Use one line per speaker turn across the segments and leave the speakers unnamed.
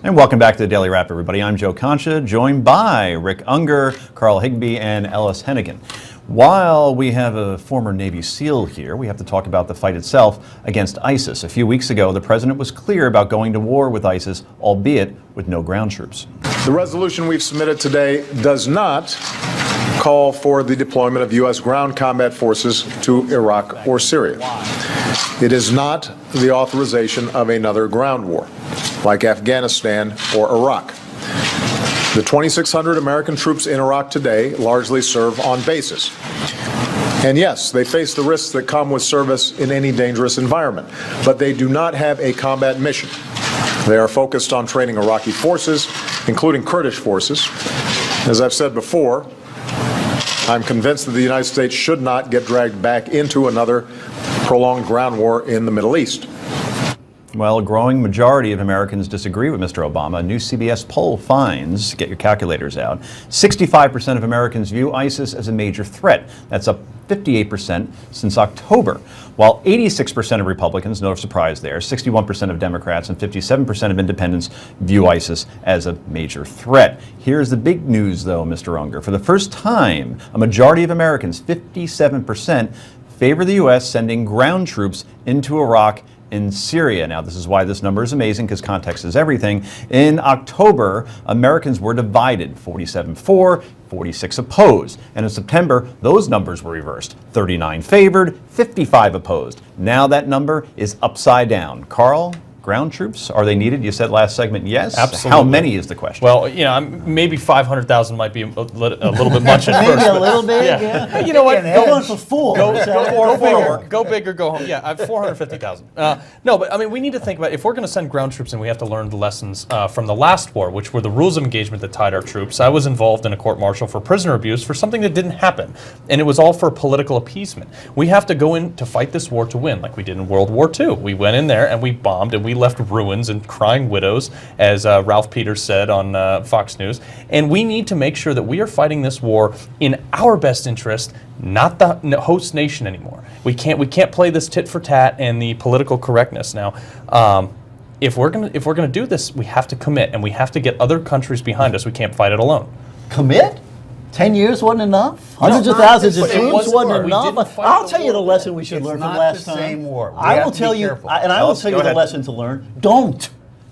And welcome back to the Daily Wrap, everybody. I'm Joe Concha, joined by Rick Unger, Carl Higbie, and Ellis Hennigan. While we have a former Navy SEAL here, we have to talk about the fight itself against ISIS. A few weeks ago, the president was clear about going to war with ISIS, albeit with no ground troops.
The resolution we've submitted today does not call for the deployment of U.S. ground combat forces to Iraq or Syria. It is not the authorization of another ground war, like Afghanistan or Iraq. The 2,600 American troops in Iraq today largely serve on bases. And yes, they face the risks that come with service in any dangerous environment, but they do not have a combat mission. They are focused on training Iraqi forces, including Kurdish forces. As I've said before, I'm convinced that the United States should not get dragged back into another prolonged ground war in the Middle East.
Well, a growing majority of Americans disagree with Mr. Obama. A new CBS poll finds, get your calculators out, 65% of Americans view ISIS as a major threat. That's up 58% since October. While 86% of Republicans, no surprise there, 61% of Democrats and 57% of independents view ISIS as a major threat. Here's the big news, though, Mr. Unger. For the first time, a majority of Americans, 57%, favor the U.S. sending ground troops into Iraq in Syria. Now, this is why this number is amazing, because context is everything. In October, Americans were divided, 47 for, 46 opposed. And in September, those numbers were reversed, 39 favored, 55 opposed. Now that number is upside down. Carl, ground troops, are they needed? You said last segment, yes.
Absolutely.
How many is the question?
Well, you know, maybe 500,000 might be a little bit much at first.
Maybe a little bit, yeah.
You know what?
Go on for four.
Go big or go home. Yeah, I have 450,000. No, but I mean, we need to think about, if we're going to send ground troops in, we have to learn the lessons from the last war, which were the rules of engagement that tied our troops. I was involved in a court-martial for prisoner abuse for something that didn't happen, and it was all for political appeasement. We have to go in to fight this war to win, like we did in World War II. We went in there and we bombed and we left ruins and crying widows, as Ralph Peters said on Fox News. And we need to make sure that we are fighting this war in our best interest, not the host nation anymore. We can't play this tit for tat and the political correctness now. If we're gonna do this, we have to commit, and we have to get other countries behind us. We can't fight it alone.
Commit? 10 years wasn't enough? Hundreds of thousands of troops wasn't enough? I'll tell you the lesson we should learn from last time.
It's not the same war.
I will tell you, and I will tell you the lesson to learn.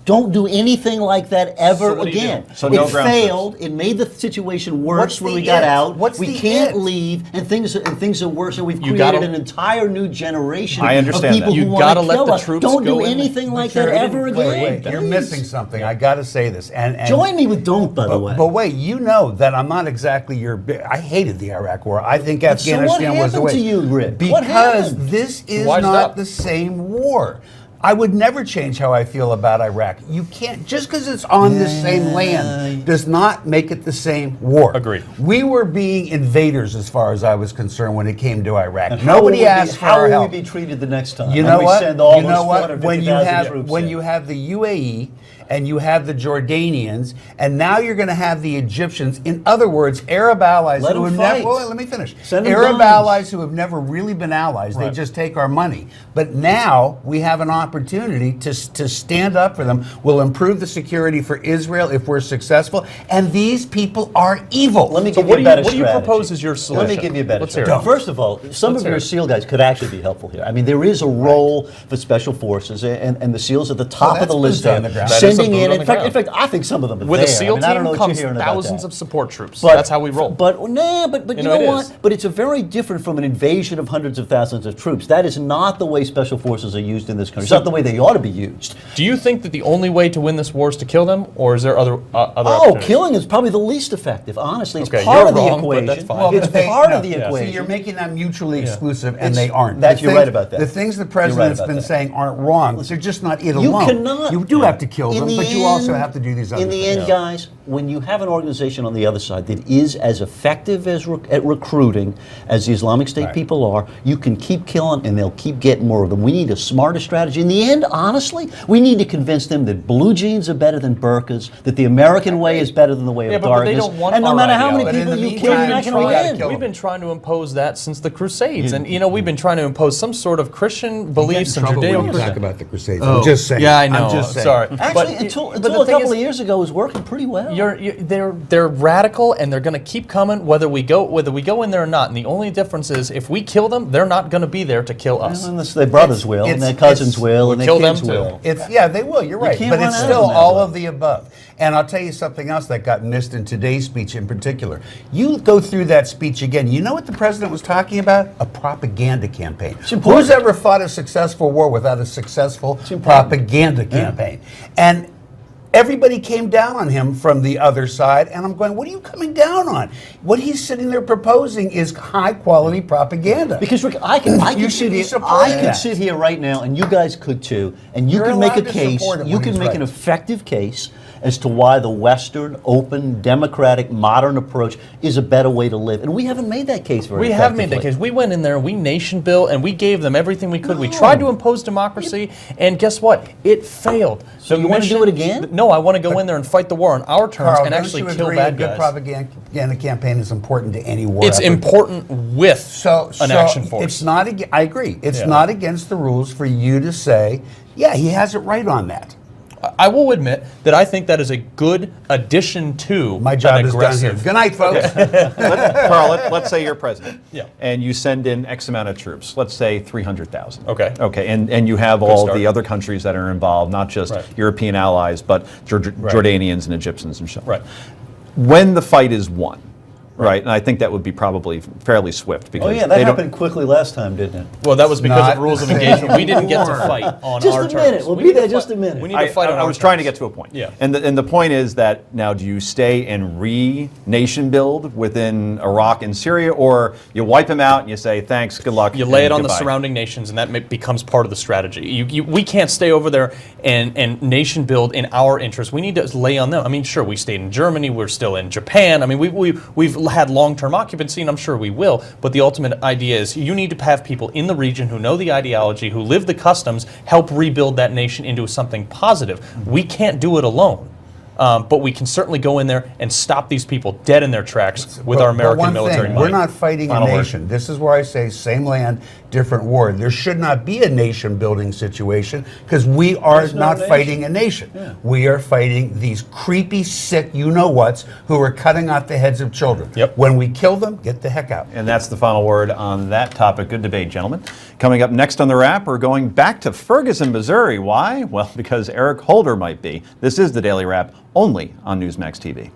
Don't do anything like that ever again.
So no
it
ground
failed. It made the situation worse when we got out. We can't leave, and things are worse. And we've created an entire new generation of people who want to kill us. Don't do anything like that ever again.
Wait, you're missing something. I got to say this. And
join me with don't, by the way.
But wait, you know that I'm not exactly your big. I hated the Iraq War. I think Afghanistan was the way.
So what happened to you, Rick?
Because this is not the same war. I would never change how I feel about Iraq. You can't, just because it's on the same land does not make it the same war.
Agreed.
We were being invaders as far as I was concerned when it came to Iraq. Nobody asked for our help.
How will we be treated the next time?
You know what? When you have the UAE and you have the Jordanians, and now you're going to have the Egyptians. In other words, Arab allies who have never. Well, let me finish. Arab allies who have never really been allies. They just take our money. But now we have an opportunity to stand up for them. We'll improve the security for Israel if we're successful. And these people are evil.
Let me give you a better strategy.
What do you propose as your solution?
Let me give you a better strategy. First of all, some of your SEAL guys could actually be helpful here. I mean, there is a role for special forces, and the SEALs at the top of the list there. Sending in fact, I think some of them are
with
there.
a SEAL team comes thousands of support troops. That's how we roll.
But you know what? But it's a very different from an invasion of hundreds of thousands of troops. That is not the way special forces are used in this country. It's not the way they ought to be used.
Do you think that the only way to win this war is to kill them, or is there other opportunities?
Killing is probably the least effective. Honestly, it's part of the equation.
That's fine.
It's part of the equation.
See, you're making them mutually exclusive, and they aren't.
You're right about that.
The things the president's been saying aren't wrong. They're just not it alone.
You cannot.
You do have to kill them, but you also have to do these other things.
In the end, guys, when you have an organization on the other side that is as effective at recruiting as the Islamic State people are, you can keep killing and they'll keep getting more of them. We need a smarter strategy. In the end, honestly, we need to convince them that blue jeans are better than burqas, that the American way is better than the way of darkness. And no matter how many people you kill, you're not going to win.
We've been trying to impose that since the Crusades. And, we've been trying to impose some sort of Christian beliefs and Judeo-Christian.
Talk about the Crusades. I'm just saying.
Yeah, I know.
I'm just saying.
Sorry.
Actually, until
but the
a
thing
couple
is,
of years ago, it was working pretty well.
They're radical, and they're going to keep coming whether we go in there or not. And the only difference is if we kill them, they're not going to be there to kill us.
Unless their brothers will, and their cousins will, and their
kill
kids
them too.
will.
Yeah, they will. You're right,
can't
but
run
it's
out
still
of them that
all
way.
of the above. And I'll tell you something else that got missed in today's speech in particular. You go through that speech again. You know what the president was talking about? A propaganda campaign.
important.
Who's ever fought a successful war without a successful propaganda campaign? And everybody came down on him from the other side, and I'm going, what are you coming down on? What he's sitting there proposing is high quality propaganda.
Because Rick, I can
You should be
I
supporting
could
that.
sit here right now, and you guys could too, and you
You're
can make a
allowed to
case.
support him
You
when
can
he's
make an
right.
effective case as to why the Western, open, democratic, modern approach is a better way to live, and we haven't made that case very
We have made that
effectively.
case. We went in there, we nation built, and we gave them everything we could. We tried to impose democracy, and guess what? It failed.
So you wanna do it again?
No, I want to go in there and fight the war on our terms
Carl,
and
don't
actually
you
kill
agree
bad
a good
guys.
propaganda campaign is important to any war
It's
effort?
important with an action force.
It's not. I agree. It's
Yeah.
not against the rules for you to say, "Yeah, he has it right on that."
I will admit that I think that is a good addition to
My job
an
is done here.
aggressive.
Good night, folks.
Carl, let's say you're president.
Yeah.
And you send in X amount of troops, let's say 300,000.
Okay.
Okay, and you have all
start.
the other countries that are involved, not just
Right.
European allies, but Jordanians and Egyptians and so on.
Right.
When the fight is won, right, and I think that would be probably fairly swift because
Oh yeah, that
they don't.
happened quickly last time, didn't it?
Well, that was because
not
of rules of engagement. We didn't get to fight on
Just
our
a
terms.
minute. We'll
We
be
need to
there just
fight-
a minute.
We need to fight on
I
our
was trying to
terms.
get to a point.
Yeah.
And the point is that now do you stay and re-nation build within Iraq and Syria, or you wipe them out and you say thanks, good luck.
You lay
and
it on the
goodbye?
surrounding nations, and that becomes part of the strategy. We can't stay over there and nation build in our interest. We need to lay on them. I mean, sure, we stayed in Germany. We're still in Japan. I mean, we've had long-term occupancy, and I'm sure we will. But the ultimate idea is you need to have people in the region who know the ideology, who live the customs, help rebuild that nation into something positive. We can't do it alone. But we can certainly go in there and stop these people dead in their tracks with our American
one
military
thing,
might.
we're not fighting
Final
a
word.
nation. This is where I say same land, different war. There should not be a nation building situation because we are
There's no
not
nation.
fighting a nation. We are fighting these creepy, sick you-know-whats who are cutting off the heads of children.
Yep.
When we kill them, get the heck out.
And that's the final word on that topic. Good debate, gentlemen. Coming up next on the wrap, we're going back to Ferguson, Missouri. Why? Well, because Eric Holder might be. This is the Daily Wrap, only on Newsmax TV.